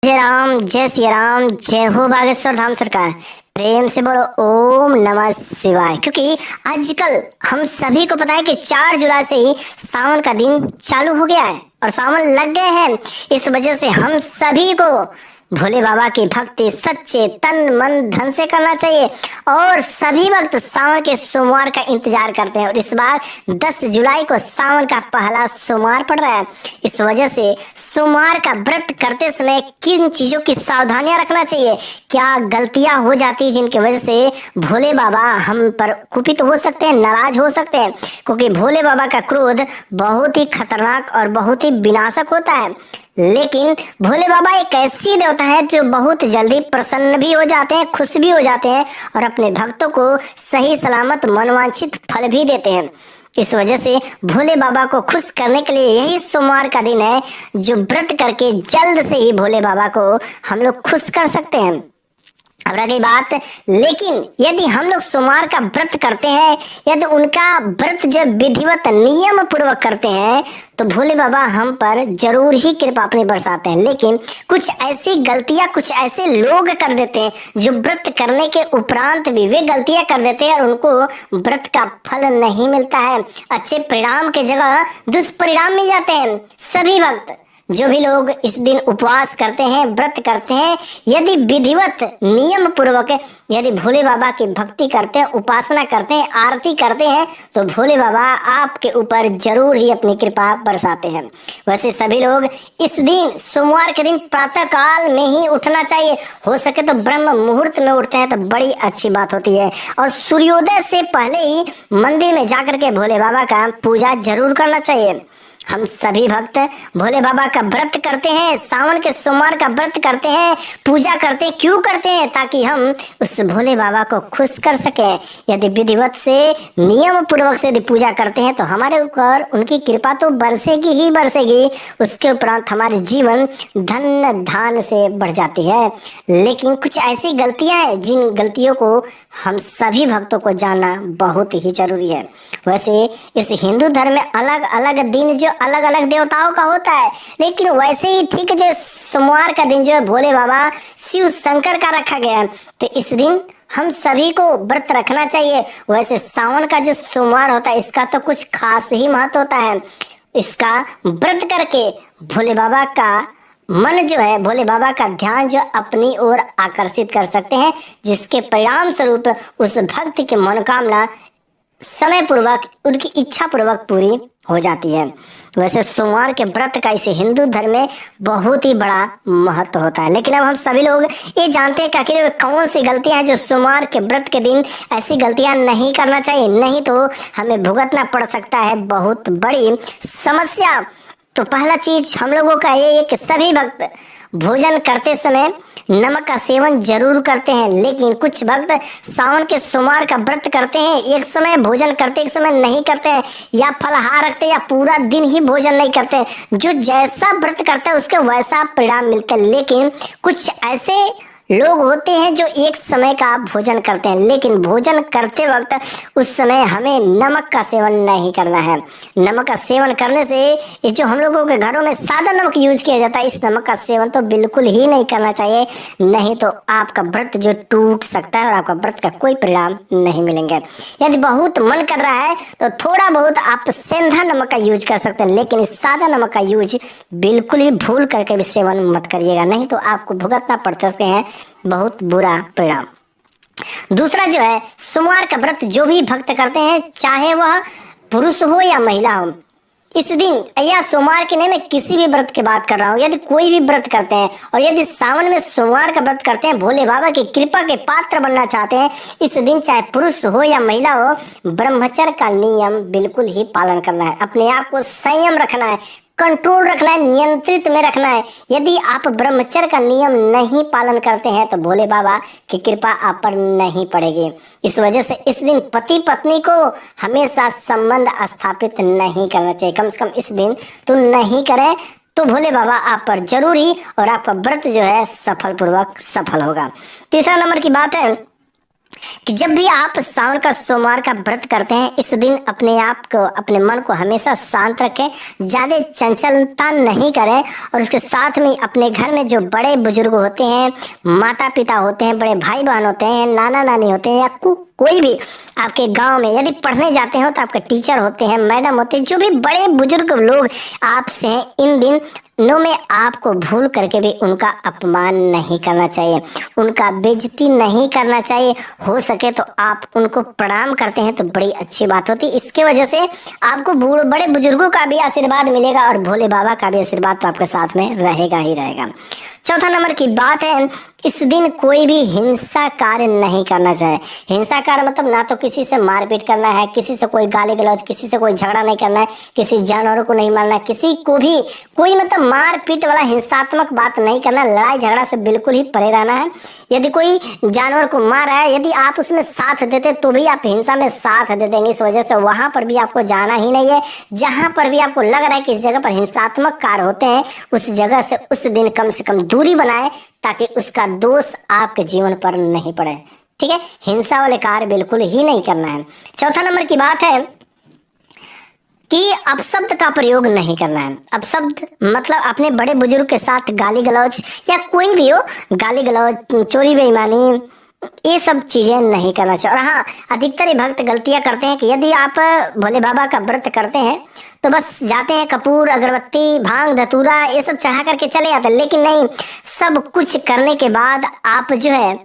जय राम, जय सिया राम, जय हो बागेश्वर धाम सरकार। प्रेम से बोलो ओम नमः शिवाय। क्योंकि आजकल हम सभी को पता है कि 4 जुलाई से ही सावन का दिन चालू हो गया है और सावन लग गए हैं। इस वजह से हम सभी को भोले बाबा की भक्ति सच्चे तन मन धन से करना चाहिए और सभी वक्त सावन के सोमवार का इंतजार करते हैं। और इस बार 10 जुलाई को सावन का पहला सोमवार पड़ रहा है। इस वजह से सोमवार का व्रत करते समय किन चीजों की सावधानियां रखना चाहिए, क्या गलतियां हो जाती है जिनकी वजह से भोले बाबा हम पर कुपित हो सकते हैं, नाराज हो सकते हैं। क्योंकि भोले बाबा का क्रोध बहुत ही खतरनाक और बहुत ही विनाशक होता है। लेकिन भोले बाबा एक ऐसी देवता है जो बहुत जल्दी प्रसन्न भी हो जाते हैं, खुश भी हो जाते हैं और अपने भक्तों को सही सलामत मनवांछित फल भी देते हैं। इस वजह से भोले बाबा को खुश करने के लिए यही सोमवार का दिन है जो व्रत करके जल्द से ही भोले बाबा को हम लोग खुश कर सकते हैं। अब रही बात, लेकिन यदि हम लोग सोमवार का व्रत करते हैं, यदि उनका व्रत जो विधिवत नियम पूर्वक करते हैं तो भोले बाबा हम पर जरूर ही कृपा अपनी बरसाते हैं। लेकिन कुछ ऐसी गलतियां कुछ ऐसे लोग कर देते हैं जो व्रत करने के उपरांत भी वे गलतियां कर देते हैं और उनको व्रत का फल नहीं मिलता है। अच्छे परिणाम के जगह दुष्परिणाम मिल जाते हैं। सभी वक्त जो भी लोग इस दिन उपवास करते हैं, व्रत करते हैं, यदि विधिवत नियम पूर्वक यदि भोले बाबा की भक्ति करते हैं, उपासना करते हैं, आरती करते हैं तो भोले बाबा आपके ऊपर जरूर ही अपनी कृपा बरसाते हैं। वैसे सभी लोग इस दिन सोमवार के दिन प्रातः काल में ही उठना चाहिए। हो सके तो ब्रह्म मुहूर्त में उठते हैं तो बड़ी अच्छी बात होती है और सूर्योदय से पहले ही मंदिर में जाकर के भोले बाबा का पूजा जरूर करना चाहिए। हम सभी भक्त भोले बाबा का व्रत करते हैं, सावन के सोमवार का व्रत करते हैं, पूजा करते हैं। क्यों करते हैं? ताकि हम उस भोले बाबा को खुश कर सकें। यदि विधिवत से नियम पूर्वक से यदि पूजा करते हैं तो हमारे ऊपर उनकी कृपा तो बरसेगी ही बरसेगी। उसके उपरांत हमारे जीवन धन धान से बढ़ जाती है। लेकिन कुछ ऐसी गलतियां हैं जिन गलतियों को हम सभी भक्तों को जानना बहुत ही जरूरी है। वैसे इस हिंदू धर्म में अलग अलग दिन जो अलग अलग देवताओं का होता है, लेकिन वैसे ही ठीक जो सोमवार का दिन जो है भोले बाबा शिव शंकर का रखा गया है तो इस दिन हम सभी को व्रत रखना चाहिए। वैसे सावन का जो सोमवार होता है इसका तो कुछ खास ही महत्व होता है। इसका व्रत करके भोले बाबा का मन जो है, भोले बाबा का ध्यान जो अपनी ओर आकर्षित कर सकते हैं, जिसके परिणाम स्वरूप उस भक्त की मनोकामना समय पूर्वक उनकी इच्छा पूर्वक पूरी हो जाती है। वैसे सोमवार के व्रत का इसे हिंदू धर्म में बहुत ही बड़ा महत्व होता है। लेकिन अब हम सभी लोग ये जानते हैं कि आखिर कौन सी गलतियां हैं जो सोमवार के व्रत के दिन ऐसी गलतियां नहीं करना चाहिए, नहीं तो हमें भुगतना पड़ सकता है बहुत बड़ी समस्या। तो पहला चीज हम लोगों का ये है कि सभी भक्त भोजन करते समय नमक का सेवन जरूर करते हैं। लेकिन कुछ भक्त सावन के सोमवार का व्रत करते हैं, एक समय भोजन करते एक समय नहीं करते हैं, या फलाहार रखते हैं या पूरा दिन ही भोजन नहीं करते हैं। जो जैसा व्रत करता है उसके वैसा परिणाम मिलता है। लेकिन कुछ ऐसे लोग होते हैं जो एक समय का भोजन करते हैं, लेकिन भोजन करते वक्त उस समय हमें नमक का सेवन नहीं करना है। नमक का सेवन करने से ये जो हम लोगों के घरों में सादा नमक यूज किया जाता है, इस नमक का सेवन तो बिल्कुल ही नहीं करना चाहिए। नहीं तो आपका व्रत जो टूट सकता है और आपका व्रत का कोई परिणाम नहीं मिलेंगे। यदि बहुत मन कर रहा है तो थोड़ा बहुत आप सेंधा नमक का यूज कर सकते हैं, लेकिन इस सादा नमक का यूज बिल्कुल ही भूल करके भी सेवन मत करिएगा, नहीं तो आपको भुगतना पड़ सकते हैं बहुत बुरा परिणाम। दूसरा जो है, सोमवार का व्रत जो भी भक्त करते हैं, चाहे वह पुरुष हो या महिला हो, इस दिन या सोमवार के नहीं, मैं किसी भी व्रत की बात कर रहा हूँ, यदि कोई भी व्रत करते हैं और यदि सावन में सोमवार का व्रत करते हैं, भोले बाबा की कृपा के पात्र बनना चाहते हैं, इस दिन चाहे पुरुष हो या महिला हो, ब्रह्मचर्य का नियम बिल्कुल ही पालन करना है। अपने आप को संयम रखना है, कंट्रोल रखना है, नियंत्रित में रखना है। यदि आप ब्रह्मचर्य का नियम नहीं पालन करते हैं तो भोले बाबा की कृपा आप पर नहीं पड़ेगी। इस वजह से इस दिन पति पत्नी को हमेशा संबंध स्थापित नहीं करना चाहिए। कम से कम इस दिन तो नहीं करें तो भोले बाबा आप पर जरूर ही और आपका व्रत जो है सफल पूर्वक सफल होगा। तीसरा नंबर की बात है, कि जब भी आप सावन का सोमवार का व्रत करते हैं, इस दिन अपने आप को, अपने मन को हमेशा शांत रखें, ज़्यादा चंचलता नहीं करें, और उसके साथ में अपने घर में जो बड़े बुजुर्ग होते हैं, माता पिता होते हैं, बड़े भाई बहन होते हैं, नाना नानी होते हैं, या कोई भी आपके गांव में यदि पढ़ने जाते हो तो आपके टीचर होते हैं, मैडम होते हैं, जो भी बड़े बुजुर्ग लोग आपसे हैं, इन दिन नो में आपको भूल करके भी उनका अपमान नहीं करना चाहिए, उनका बेइज्जती नहीं करना चाहिए। हो सके तो आप उनको प्रणाम करते हैं तो बड़ी अच्छी बात होती है। इसके वजह से आपको बड़े बुजुर्गों का भी आशीर्वाद मिलेगा और भोले बाबा का भी आशीर्वाद तो आपके साथ में रहेगा ही रहेगा। चौथा नंबर की बात है, इस दिन कोई भी हिंसा कार्य नहीं करना चाहिए। हिंसा कार्य मतलब ना तो किसी से मारपीट करना है, किसी से कोई गाली गलौज, किसी से कोई झगड़ा नहीं करना है, किसी जानवरों को नहीं मारना है, किसी को भी कोई मतलब मारपीट वाला हिंसात्मक बात नहीं करना, लड़ाई झगड़ा से बिल्कुल ही परे रहना है। यदि कोई जानवर को मार रहा है, यदि आप उसमें साथ देते तो भी आप हिंसा में साथ दे देंगे, इस वजह से वहां पर भी आपको जाना ही नहीं है। जहां पर भी आपको लग रहा है कि इस जगह पर हिंसात्मक कार्य होते हैं, उस जगह से उस दिन कम से कम दूरी बनाए, ताकि उसका दोष आपके जीवन पर नहीं पड़े। ठीक है, हिंसा वाले कार्य बिल्कुल ही नहीं करना है। चौथा नंबर की बात है कि अपशब्द का प्रयोग नहीं करना है। अपशब्द मतलब अपने बड़े बुजुर्ग के साथ गाली गलौज या कोई भी हो, गाली गलौज, चोरी बेईमानी, ये सब चीजें नहीं करना चाहिए। और हाँ, अधिकतर भक्त गलतियां करते हैं कि यदि आप भोले बाबा का व्रत करते हैं तो बस जाते हैं, कपूर, अगरबत्ती, भांग, धतूरा ये सब चढ़ा करके चले आते हैं, लेकिन नहीं, सब कुछ करने के बाद आप जो है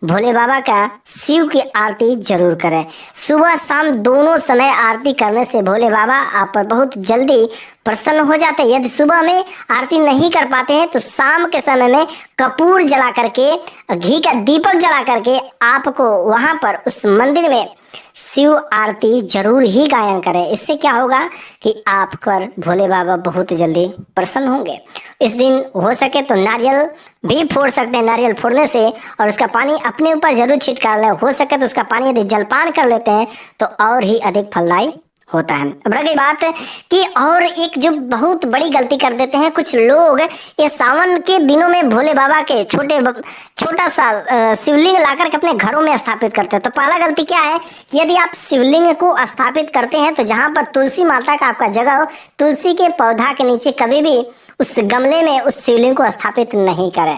भोले बाबा का शिव की आरती जरूर करें। सुबह शाम दोनों समय आरती करने से भोले बाबा आप पर बहुत जल्दी प्रसन्न हो जाते हैं। यदि सुबह में आरती नहीं कर पाते हैं तो शाम के समय में कपूर जला करके, घी का दीपक जला करके आपको वहां पर उस मंदिर में शिव आरती जरूर ही गायन करें। इससे क्या होगा कि आप पर भोले बाबा बहुत जल्दी प्रसन्न होंगे। इस दिन हो सके तो नारियल भी फोड़ सकते हैं, नारियल फोड़ने से और उसका पानी अपने ऊपर जरूर छिड़का लें। हो सके तो उसका पानी यदि जलपान कर लेते हैं तो और ही अधिक फलदायी होता है। अब रह गई बात कि और एक जो बहुत बड़ी गलती कर देते हैं कुछ लोग, ये सावन के दिनों में भोले बाबा के छोटा सा शिवलिंग लाकर के अपने घरों में स्थापित करते हैं। तो पहला गलती क्या है कि यदि आप शिवलिंग को स्थापित करते हैं तो जहां पर तुलसी माता का आपका जगह हो, तुलसी के पौधा के नीचे कभी भी उस गमले में उस शिवलिंग को स्थापित नहीं करें।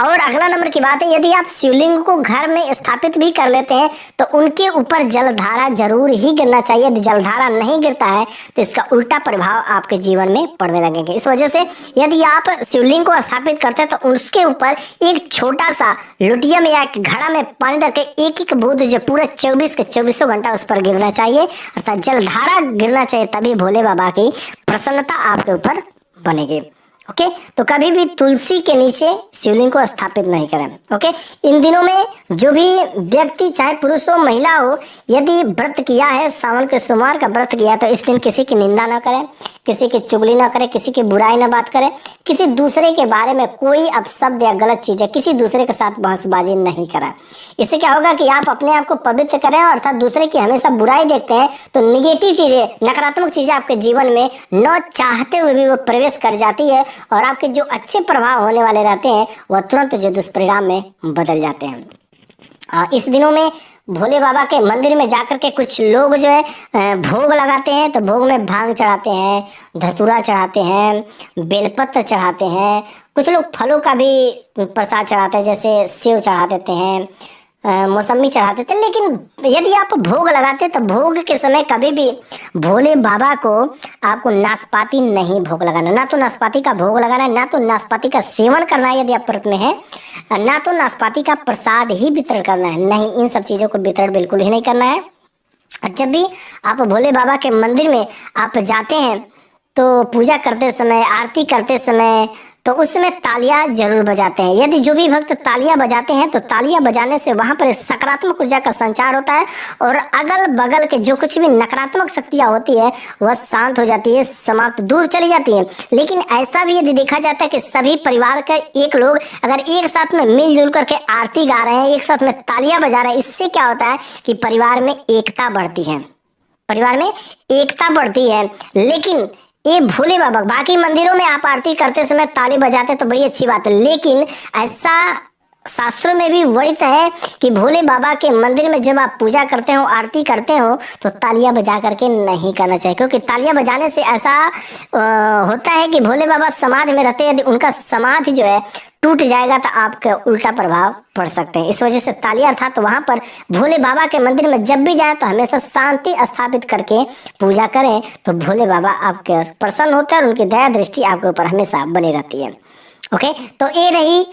और अगला नंबर की बात है, यदि आप शिवलिंग को घर में स्थापित भी कर लेते हैं तो उनके ऊपर जलधारा जरूर ही गिरना चाहिए। यदि जलधारा नहीं गिरता है तो इसका उल्टा प्रभाव आपके जीवन में पड़ने लगेंगे। इस वजह से यदि आप शिवलिंग को स्थापित करते हैं तो उसके ऊपर एक छोटा सा लुटिया में या एक घड़ा में पानी रख के एक एक बूंद जो पूरा 24 के 24 घंटा उस पर गिरना चाहिए, अर्थात जलधारा गिरना चाहिए, तभी भोले बाबा की प्रसन्नता आपके ऊपर बनेगी। ओके, तो कभी भी तुलसी के नीचे शिवलिंग को स्थापित नहीं करें। ओके, इन दिनों में जो भी व्यक्ति चाहे पुरुष हो महिला हो, यदि व्रत किया है, सावन के सोमवार का व्रत किया, तो इस दिन किसी की निंदा ना करें, किसी की चुगली ना करें, किसी की बुराई ना बात करें, किसी दूसरे के बारे में कोई अपशब्द या गलत चीजें, किसी दूसरे के साथ बहसबाजी नहीं करें। इससे क्या होगा कि आप अपने आप को पवित्र करें, अर्थात दूसरे की हमेशा बुराई देखते हैं तो निगेटिव चीजें, नकारात्मक चीजें आपके जीवन में न चाहते हुए भी वो प्रवेश कर जाती है और आपके जो अच्छे प्रभाव होने वाले रहते हैं वह तुरंत जो दुष्परिणाम में बदल जाते हैं। इस दिनों में भोले बाबा के मंदिर में जाकर के कुछ लोग जो है भोग लगाते हैं, तो भोग में भांग चढ़ाते हैं, धतूरा चढ़ाते हैं, बेलपत्र चढ़ाते हैं, कुछ लोग फलों का भी प्रसाद चढ़ाते हैं, जैसे सेव चढ़ा देते हैं, मौसमी चढ़ा देते हैं। लेकिन यदि आप भोग लगाते हैं तो भोग के समय कभी भी भोले बाबा को आपको नाशपाती नहीं भोग लगाना, ना तो नाशपाती का भोग लगाना है, ना तो नाशपाती का सेवन करना है यदि आप व्रत में है, ना तो नाशपाती का प्रसाद ही वितरण करना है। नहीं, इन सब चीज़ों को वितरण बिल्कुल ही नहीं करना है। और जब भी आप भोले बाबा के मंदिर में आप जाते हैं तो पूजा करते समय, आरती करते समय, तो उस समय तालियां जरूर बजाते हैं। यदि जो भी भक्त तालियां बजाते हैं तो तालियां बजाने से वहां पर सकारात्मक ऊर्जा का संचार होता है और अगल बगल के जो कुछ भी नकारात्मक शक्तियां होती है वह शांत हो जाती है, समाप्त, दूर चली जाती है। लेकिन ऐसा भी यदि देखा जाता है कि सभी परिवार के एक लोग अगर एक साथ में मिलजुल करके आरती गा रहे हैं, एक साथ में तालियां बजा रहे हैं, इससे क्या होता है कि परिवार में एकता बढ़ती है, परिवार में एकता बढ़ती है। लेकिन ये भोले बाबा, बाकी मंदिरों में आप आरती करते समय ताली बजाते तो बड़ी अच्छी बात है, लेकिन ऐसा शास्त्रों में भी वर्णित है कि भोले बाबा के मंदिर में जब आप पूजा करते हो, आरती करते हो, तो तालियां बजा करके नहीं करना चाहिए, क्योंकि तालियां बजाने से ऐसा होता है कि भोले बाबा समाधि में रहते हैं, यदि उनका समाधि जो है टूट जाएगा तो आपका उल्टा प्रभाव पड़ सकते हैं। इस वजह से तालियां अर्थात तो वहां पर भोले बाबा के मंदिर में जब भी जाए तो हमेशा शांति स्थापित करके पूजा करें, तो भोले बाबा आपके प्रसन्न होते हैं और उनकी दया दृष्टि आपके ऊपर हमेशा बनी रहती है। ओके, तो ये रही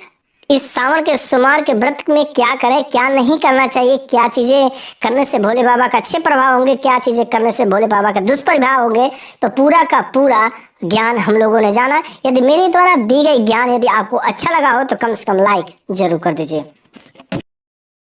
इस सावन के सोमवार के व्रत में क्या करें, क्या नहीं करना चाहिए, क्या चीजें करने से भोले बाबा का अच्छे प्रभाव होंगे, क्या चीजें करने से भोले बाबा का दुष्प्रभाव होंगे, तो पूरा का पूरा ज्ञान हम लोगों ने जाना। यदि मेरे द्वारा दी गई ज्ञान यदि आपको अच्छा लगा हो तो कम से कम लाइक जरूर कर दीजिए।